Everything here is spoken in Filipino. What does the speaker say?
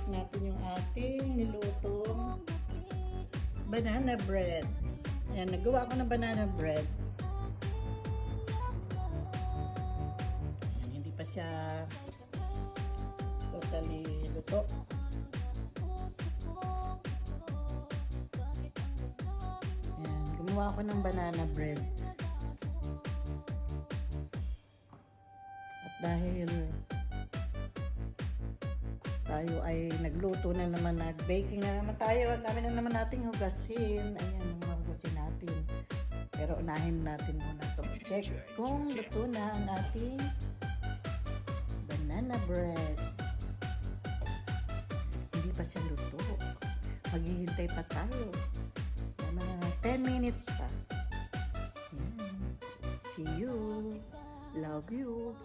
natin yung ating nilutong banana bread. Ayan, nagawa ko ng banana bread. Ayan, hindi pa siya totally luto. Ayan, gumawa ko ng banana bread. At dahil tayo ay nagluto na naman, nag-baking na naman tayo, ang dami na naman nating hugasin. Ayan, yung mga hugasin natin. Pero unahin natin muna itong check kung luto na ang ating banana bread. Hindi pa siya luto. Maghihintay pa tayo. Mga 10 minutes pa. Ayan. See you. Love you.